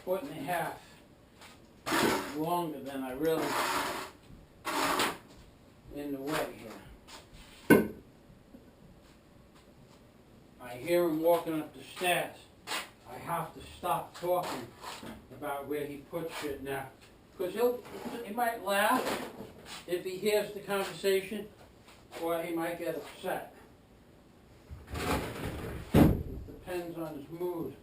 foot and a half longer than I really in the way here. I hear him walking up the stairs. I have to stop talking about where he puts shit now. Because he might laugh if he hears the conversation, or he might get upset. Depends on his mood.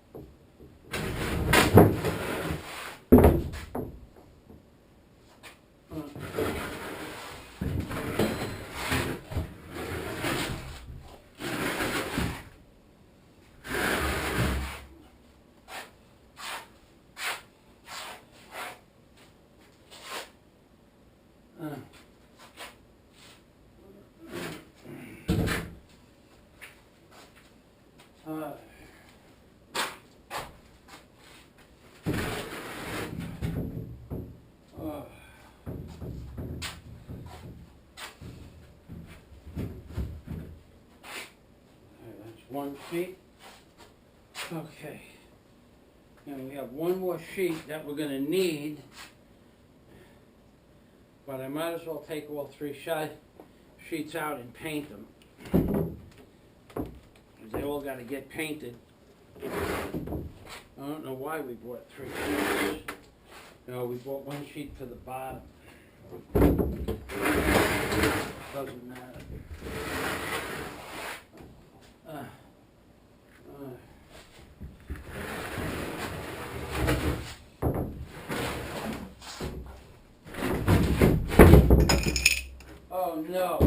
One sheet. Okay. And we have one more sheet that we're going to need, but I might as well take all three sheets out and paint them. They all got to get painted. I don't know why we bought 3 sheets. No, we bought 1 sheet for the bottom. Doesn't matter. Oh no!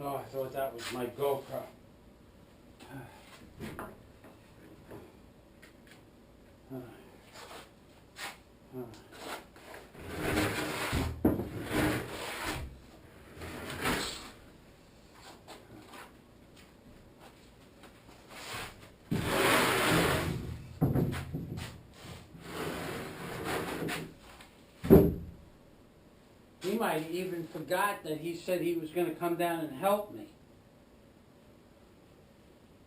Oh, I thought that was my GoPro. He might even forgot that he said he was going to come down and help me.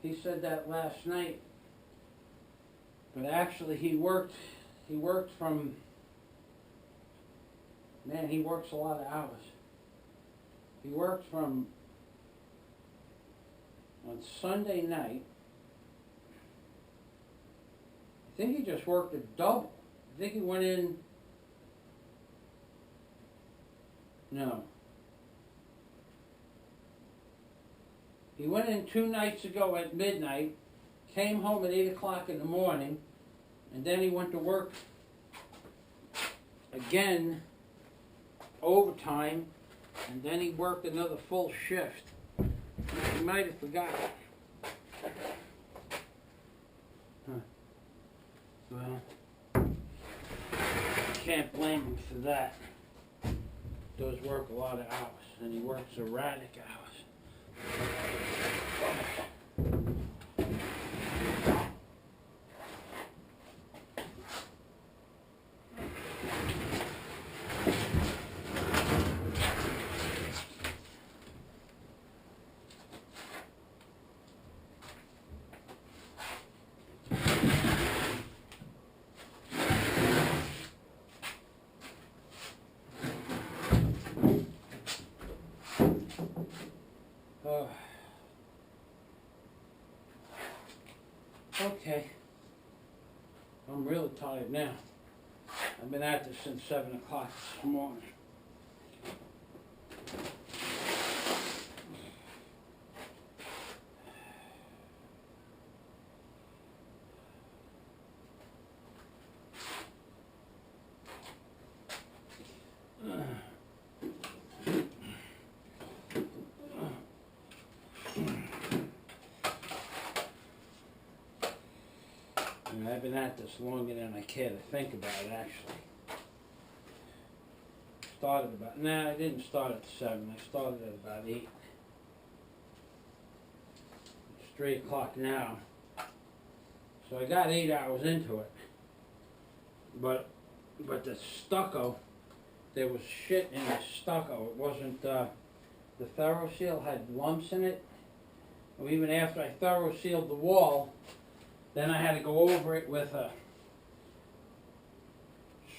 He said that last night. But actually he worked from, man, he works a lot of hours. He worked from on Sunday night. I think he just worked a double. I think he went in. No. He went in 2 nights ago at midnight, came home at 8 o'clock in the morning, and then he went to work again, overtime, and then he worked another full shift. He might have forgotten. Well, can't blame him for that. Does work a lot of hours, and he works erratic hours. Okay. I'm really tired now. I've been at this since 7 o'clock this morning. I've been at this longer than I care to think about it, actually. Started about, I didn't start at 7, I started at about 8. It's 3 o'clock now. So I got 8 hours into it. But the stucco, there was shit in the stucco. It wasn't, the thorough seal had lumps in it. Or even after I thorough sealed the wall, Then I had to go over it with a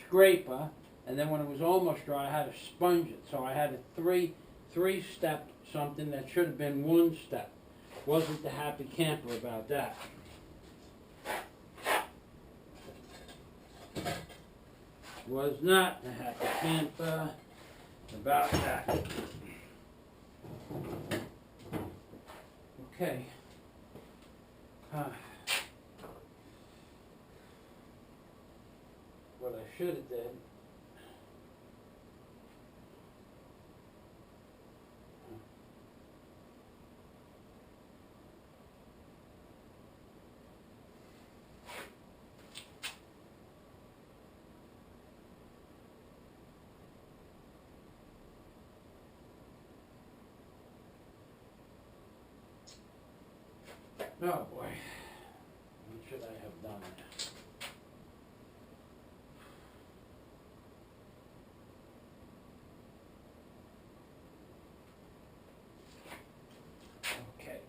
scraper, and then when it was almost dry, I had to sponge it. So I had a three-step something that should have been one step. Wasn't the happy camper about that. Was not the happy camper about that. Okay. What I should have did. Oh boy, what should I have done? Okay,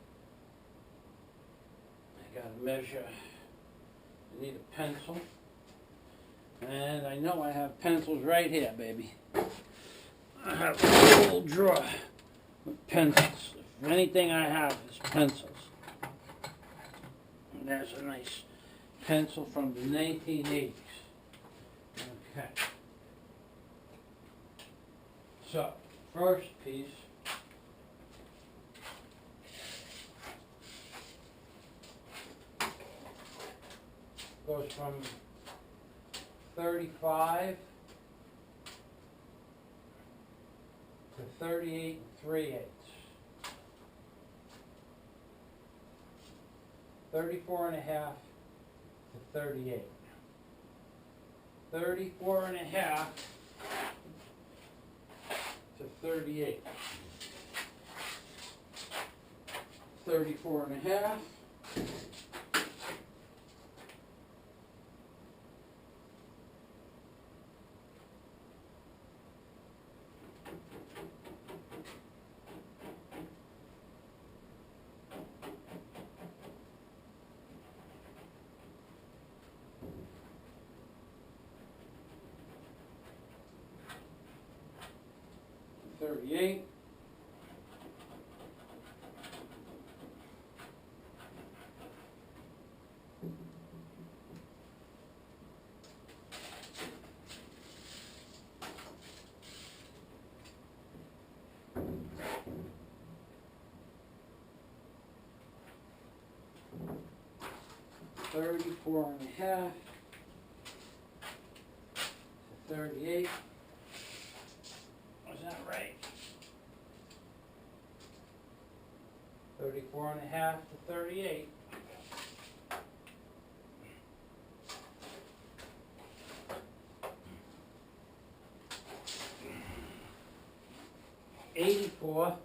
I gotta measure. I need a pencil, and I know I have pencils right here, baby. I have a whole drawer with pencils. If anything I have is pencils. There's a nice pencil from the 1980s. Okay. So, first piece. Goes from 35 to 38 3/8. 34 and a half to 38. 34 and a half to 38. 34 and a half. $38. $34 and a half to 38. Was that right? 34 and a half to 38. $84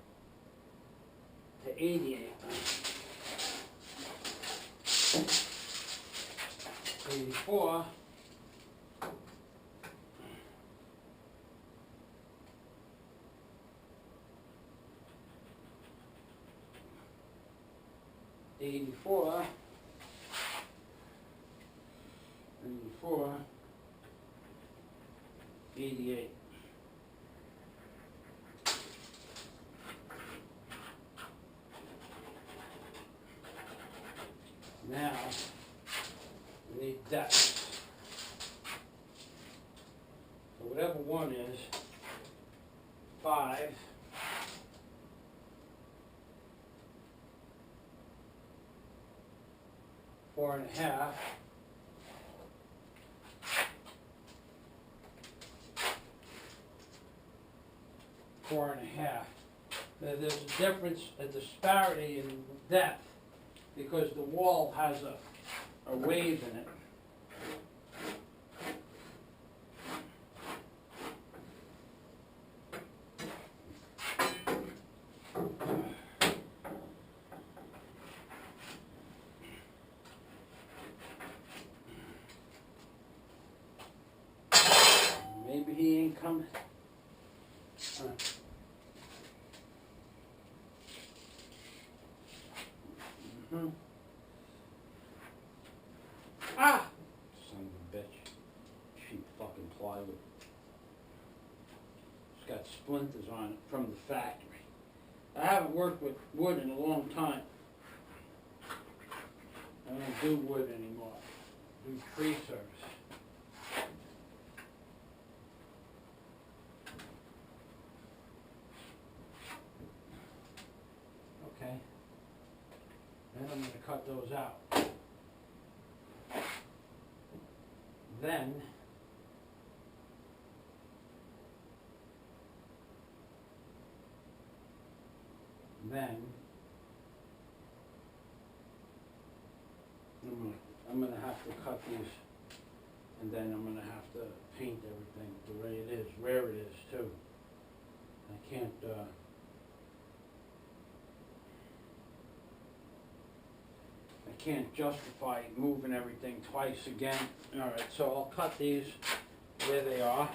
to 88. 84. 84, 84, 88. Now, we need depth. So whatever one is, 5. 4 and a half. 4 and a half. Now, there's a difference, a disparity in depth because the wall has a wave in it. Maybe he ain't coming. splinters on it from the factory. I haven't worked with wood in a long time. I don't do wood anymore. I do tree service. Okay. Then I'm going to cut those out. Then I'm gonna have to cut these, and then I'm gonna have to paint everything the way it is, where it is too. I can't justify moving everything twice again. All right, so I'll cut these where they are.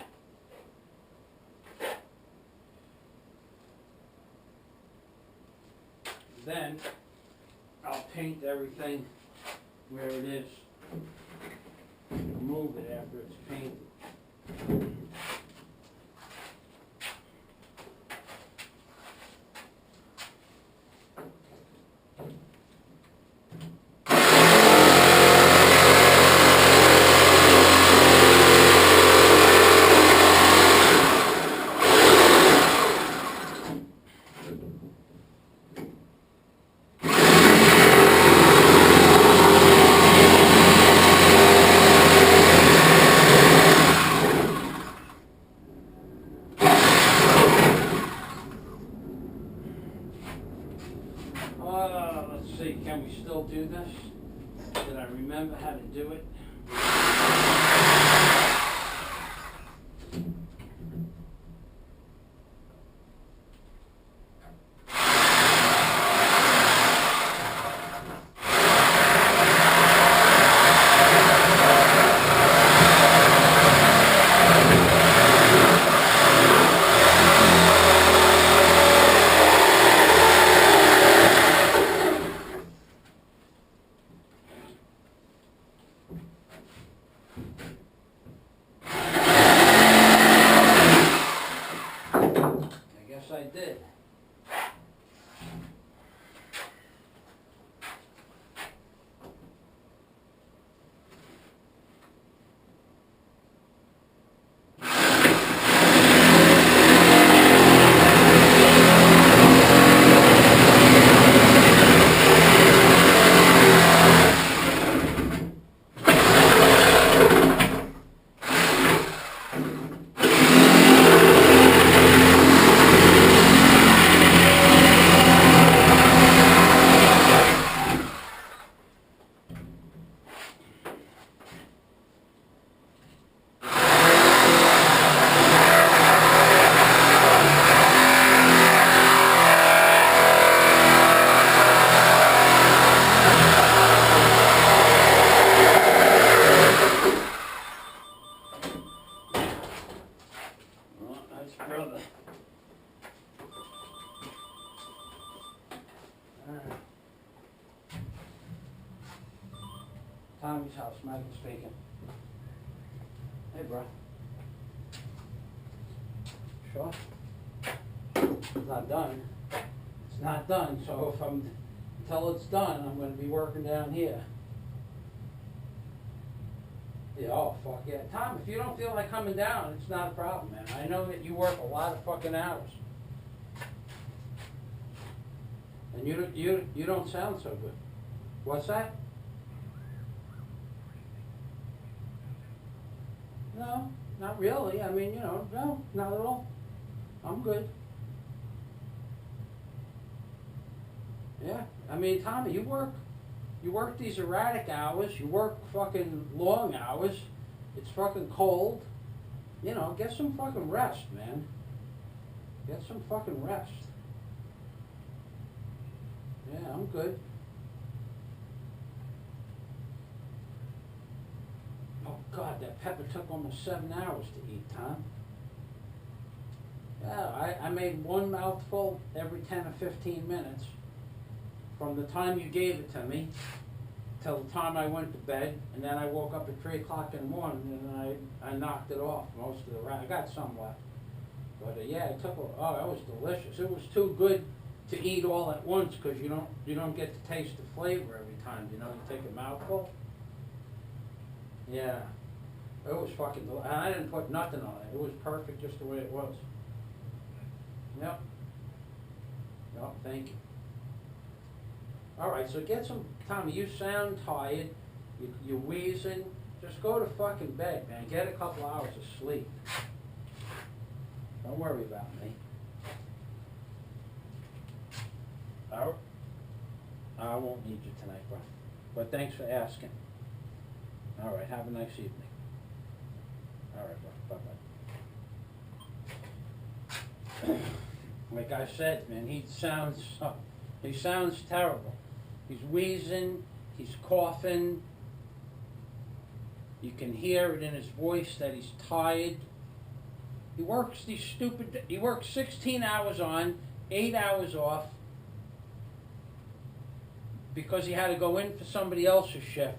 Then I'll paint everything where it is. Remove it after it's painted. Let's see, can we still do this? Did I remember how to do it? I did. Tommy's house, Michael speaking. Hey, bro. Sure? It's not done. It's not done, so if until it's done, I'm gonna be working down here. Yeah, oh, fuck yeah. Tom, if you don't feel like coming down, it's not a problem, man. I know that you work a lot of fucking hours. And you don't sound so good. What's that? No, not really. I mean, no, not at all. I'm good. Yeah, I mean, Tommy, you work these erratic hours. You work fucking long hours. It's fucking cold. Get some fucking rest, man. Get some fucking rest. Yeah, I'm good. Oh God, that pepper took almost 7 hours to eat, Tom. Yeah, I made one mouthful every 10 or 15 minutes. From the time you gave it to me till the time I went to bed, and then I woke up at 3 o'clock in the morning and I knocked it off, most of the rest. I got some left. But yeah, it took oh, that was delicious. It was too good to eat all at once because you don't get to taste the flavor every time. You know, you take a mouthful. Yeah, it was fucking delicious. And I didn't put nothing on it. It was perfect just the way it was. Yep. Yep. Thank you. All right, so get some, Tommy. You sound tired. You're wheezing. Just go to fucking bed, man. Get a couple hours of sleep. Don't worry about me. I won't need you tonight, bro. But thanks for asking. All right, have a nice evening. All right, bro. Bye-bye. Like I said, man, he sounds terrible. He's wheezing. He's coughing. You can hear it in his voice that he's tired. He works 16 hours on, 8 hours off, because he had to go in for somebody else's shift.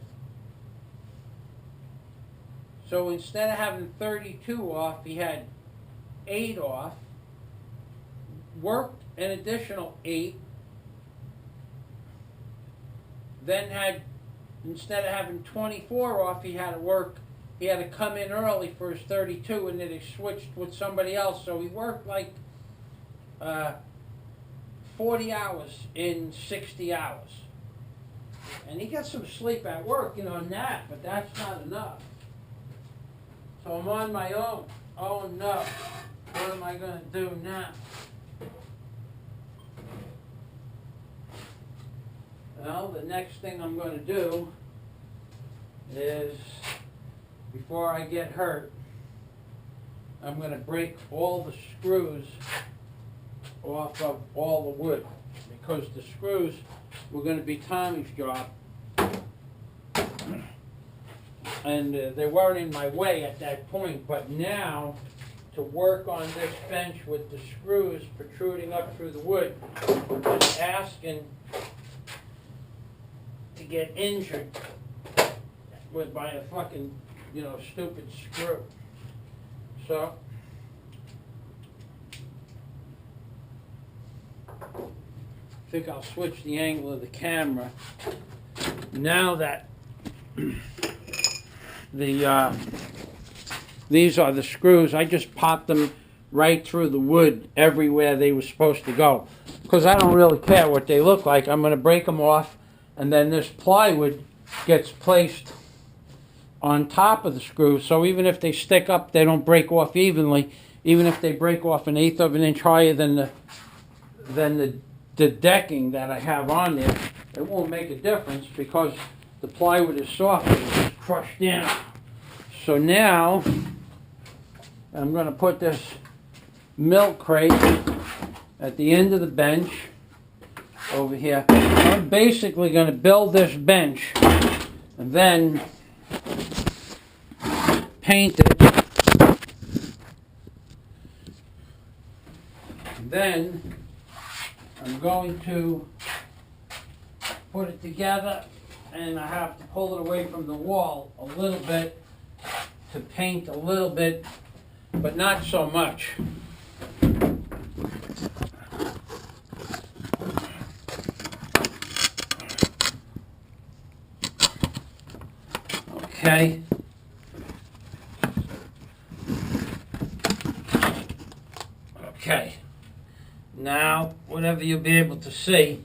So instead of having 32 off, he had 8 off, worked an additional 8, then had, instead of having 24 off, he had to come in early for his 32, and then he switched with somebody else. So he worked like 40 hours in 60 hours. And he got some sleep at work, you know, a nap, but that's not enough. So I'm on my own. Oh no, what am I going to do now? Well, the next thing I'm going to do is, before I get hurt, I'm going to break all the screws off of all the wood, because the screws were going to be Tommy's job, and they weren't in my way at that point. But now, to work on this bench with the screws protruding up through the wood, is asking to get injured by a fucking, you know, stupid screw. So I think I'll switch the angle of the camera now that these are the screws. I just popped them right through the wood everywhere they were supposed to go, because I don't really care what they look like. I'm going to break them off, and then this plywood gets placed on top of the screws, so even if they stick up, they don't break off evenly. Even if they break off 1/8 of an inch higher than the decking that I have on there, it won't make a difference, because the plywood is soft and it's just crushed down. So now I'm going to put this milk crate at the end of the bench over here. I'm basically going to build this bench and then paint it. And then I'm going to put it together, and I have to pull it away from the wall a little bit to paint a little bit, but not so much. Okay. Okay. Now, whatever you'll be able to see,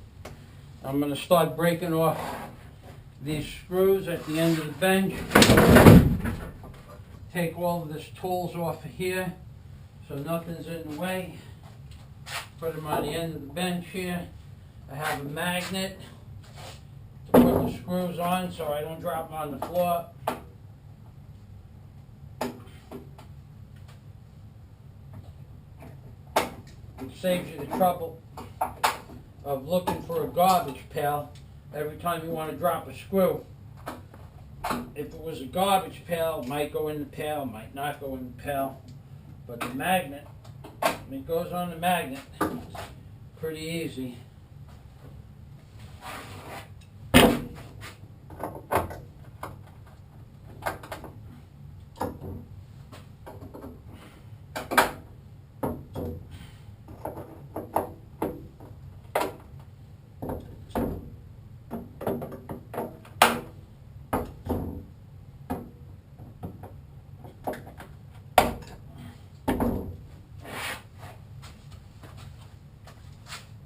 I'm going to start breaking off these screws at the end of the bench. Take all of this tools off of here so nothing's in the way. Put them on the end of the bench here. I have a magnet to put the screws on so I don't drop them on the floor. It saves you the trouble of looking for a garbage pail every time you want to drop a screw. If it was a garbage pail, it might go in the pail, might not go in the pail. But the magnet, when it goes on the magnet, it's pretty easy.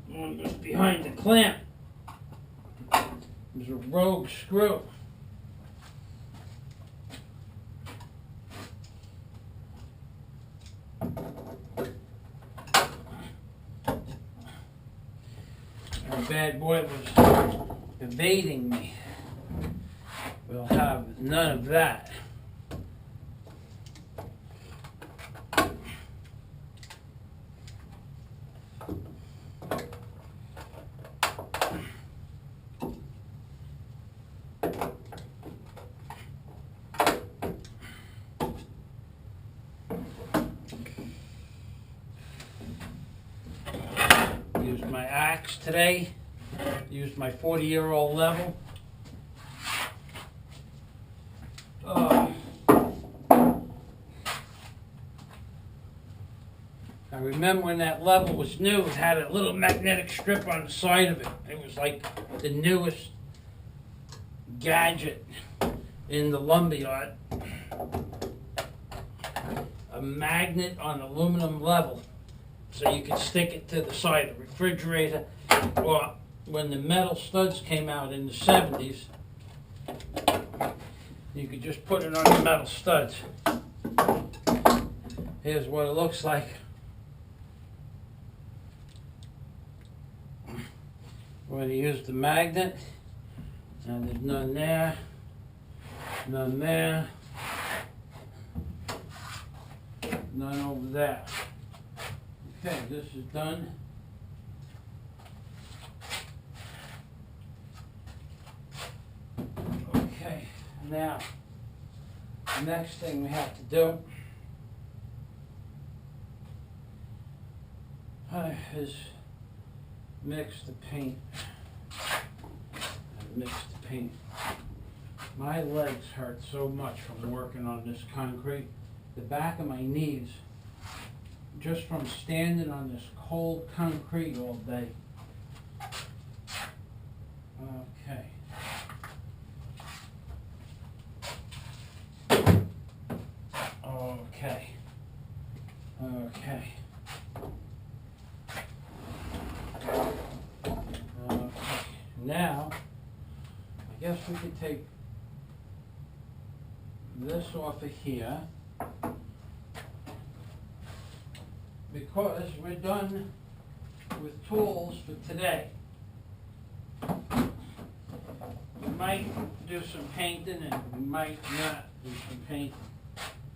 One goes behind the clamp. There's a rogue screw. Our bad boy was evading me. We'll have none of that. Used my axe today. Used my 40-year-old level. I remember when that level was new, it had a little magnetic strip on the side of it. It was like the newest gadget in the lumberyard. A magnet on aluminum level, so you could stick it to the side of the refrigerator, or when the metal studs came out in the 70s, you could just put it on the metal studs. Here's what it looks like. When you use the magnet, and there's none there, none there, none over there. Okay, this is done. Okay, now, the next thing we have to do is mix the paint. Mix the paint. My legs hurt so much from working on this concrete. The back of my knees, just from standing on this cold concrete all day. Okay. Okay. Okay. Now, I guess we could take this off of here, because we're done with tools for today. We might do some painting and we might not do some painting.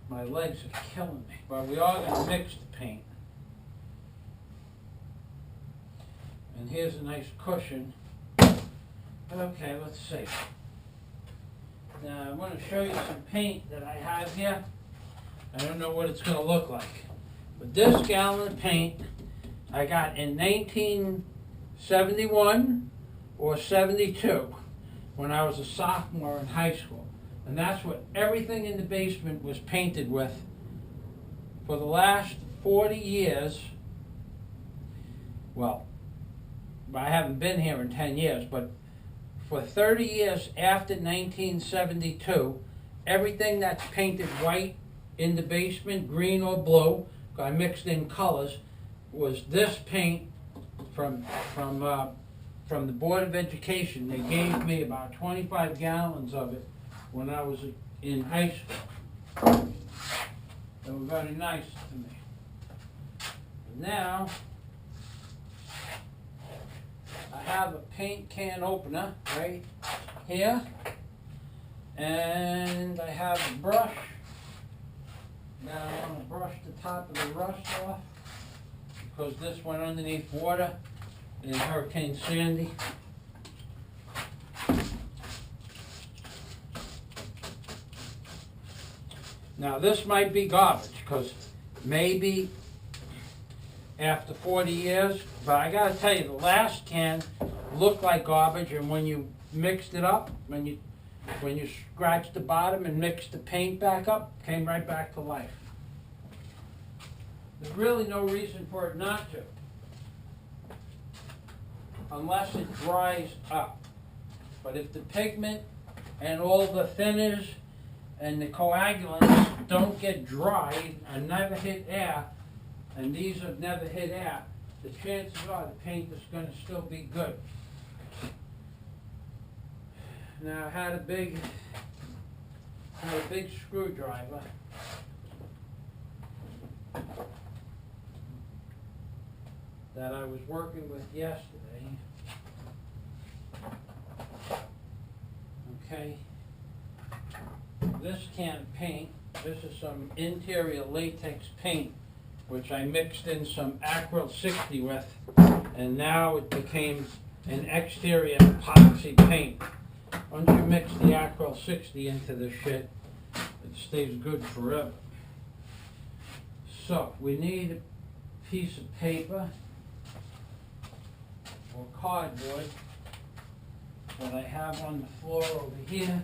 My legs are killing me, but we are going to mix the paint. And here's a nice cushion. Okay, let's see. Now I want to show you some paint that I have here. I don't know what it's going to look like. But this gallon of paint I got in 1971 or 72 when I was a sophomore in high school. And that's what everything in the basement was painted with for the last 40 years. Well, I haven't been here in 10 years, but for 30 years after 1972, everything that's painted white in the basement, green or blue, I mixed in colors, was this paint from the Board of Education. They gave me about 25 gallons of it when I was in high school. They were very nice to me. But now, I have a paint can opener right here, and I have a brush. Now I want to brush the top of the rust off, because this went underneath water in Hurricane Sandy. Now this might be garbage, because maybe after 40 years, but I gotta tell you, the last can looked like garbage, and when you mixed it up, when you scratched the bottom and mixed the paint back up, came right back to life. There's really no reason for it not to. unless it dries up. But if the pigment and all the thinners and the coagulants don't get dry and never hit air, and these have never hit air, the chances are the paint is going to still be good. Now I had a big screwdriver. That I was working with yesterday. Okay. This can of paint, this is some interior latex paint, which I mixed in some Acryl 60 with, and now it became an exterior epoxy paint. Once you mix the Acryl 60 into the shit, it stays good forever. So, we need a piece of paper or cardboard that I have on the floor over here.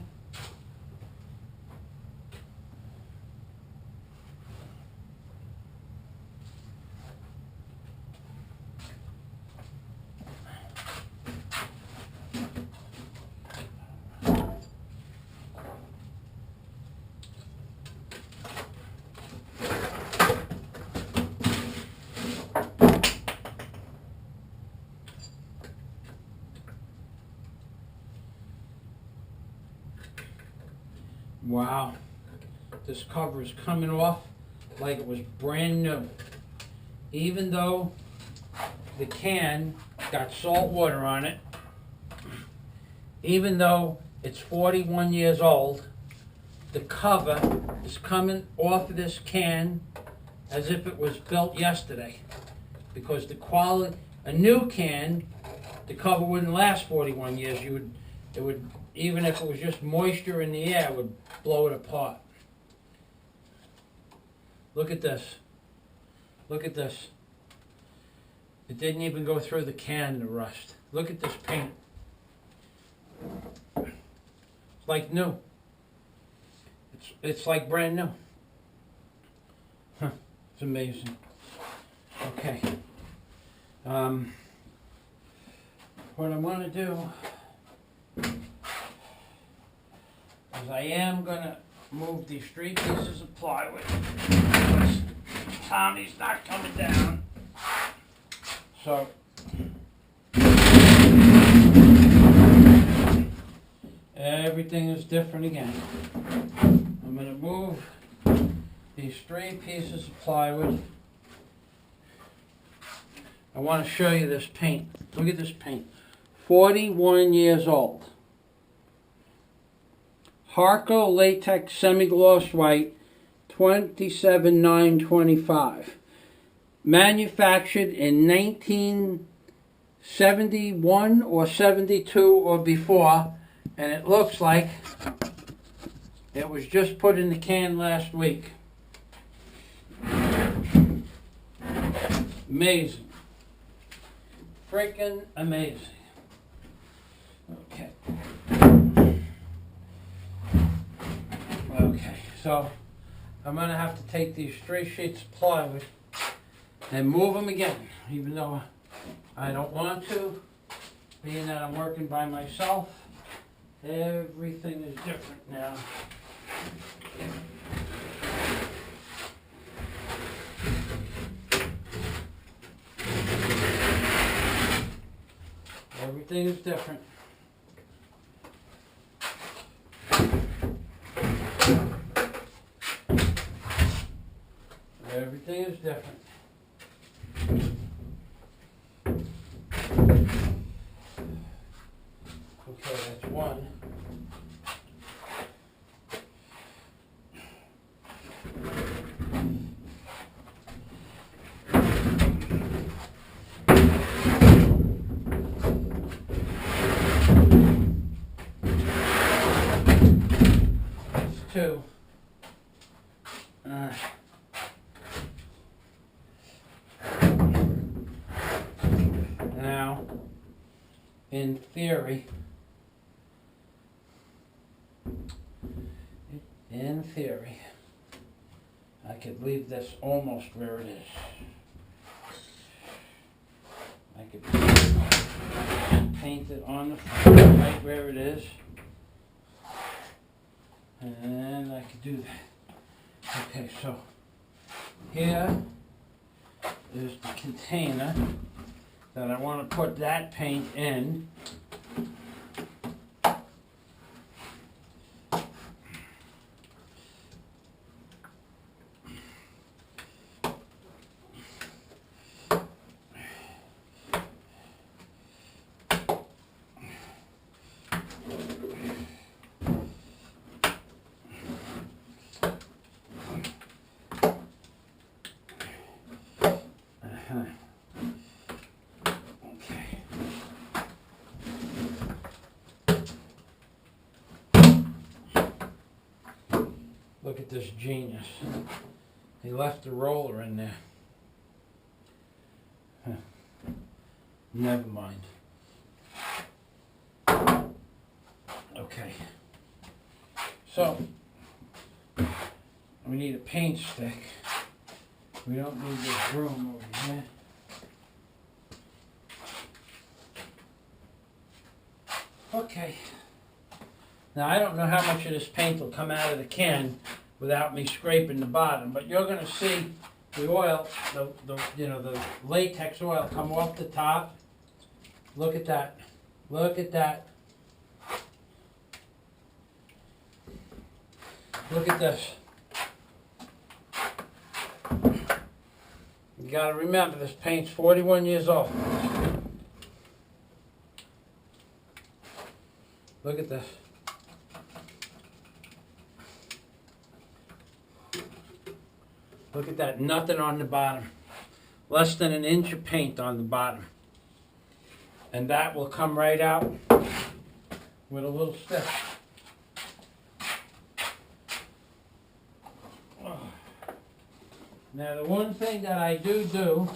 Wow, this cover is coming off like it was brand new. Even though the can got salt water on it, even though it's 41 years old, the cover is coming off of this can as if it was built yesterday. Because the quality, a new can, the cover wouldn't last 41 years. It would, even if it was just moisture in the air, it would blow it apart. Look at this. Look at this. It didn't even go through the can to rust. Look at this paint. It's like new. It's like brand new. Huh. It's amazing. Okay. What I'm going to do is I am going to move these 3 pieces of plywood because Tommy's not coming down. So everything is different again. I'm going to move these 3 pieces of plywood. I want to show you this paint. Look at this paint. 41 years old. Harco Latex Semi-Gloss White, 27,925. Manufactured in 1971 or 72 or before, and it looks like it was just put in the can last week. Amazing. Freaking amazing. Okay. Okay, so I'm going to have to take these 3 sheets of plywood and move them again, even though I don't want to, being that I'm working by myself. Everything is different now. Everything is different. Everything is different. Okay, that's one. That's 2. Now, in theory, I could leave this almost where it is. I could paint it on the front, right where it is. And I can do that. Okay, so here is the container that I want to put that paint in. Look at this genius. He left the roller in there. Huh. Never mind. Okay. So, we need a paint stick. We don't need this broom over here. Okay. Now I don't know how much of this paint will come out of the can without me scraping the bottom, but you're going to see the oil, the latex oil come off the top. Look at that. Look at that. Look at this. You got to remember, this paint's 41 years old. Look at this. Look at that, nothing on the bottom. Less than an inch of paint on the bottom. And that will come right out with a little stick. Now the one thing that I do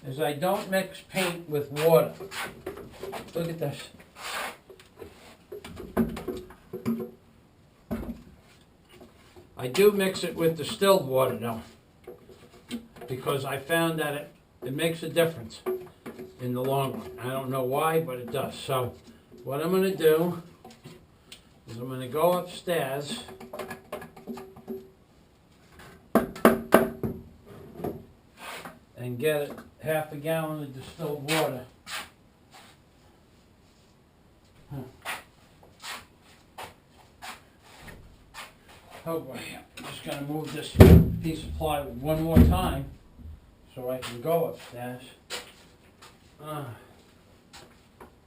is I don't mix paint with water. Look at this. I do mix it with distilled water though, because I found that it makes a difference in the long run. I don't know why, but it does. So what I'm going to do is I'm going to go upstairs and get half a gallon of distilled water. Oh boy, I'm just going to move this piece of plywood one more time so I can go upstairs. I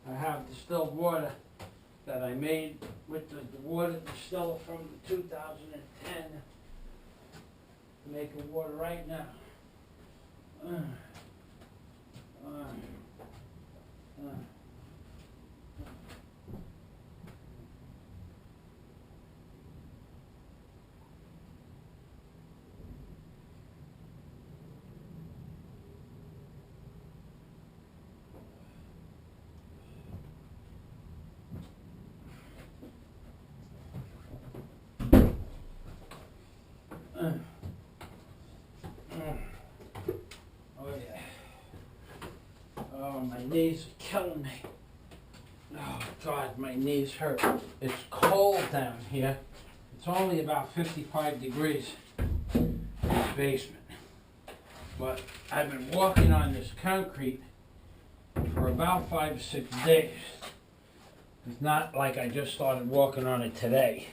have distilled water that I made with the water distiller from 2010 to make the water right now. Oh yeah. Oh, my knees are killing me. Oh God, my knees hurt. It's cold down here. It's only about 55 degrees in the basement. But I've been walking on this concrete for about 5 or 6 days. It's not like I just started walking on it today.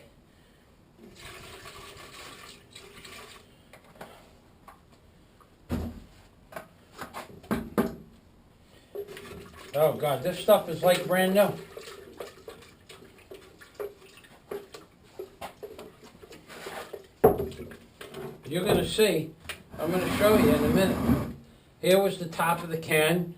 Oh God, this stuff is like brand new. You're going to see, I'm going to show you in a minute. Here was the top of the can.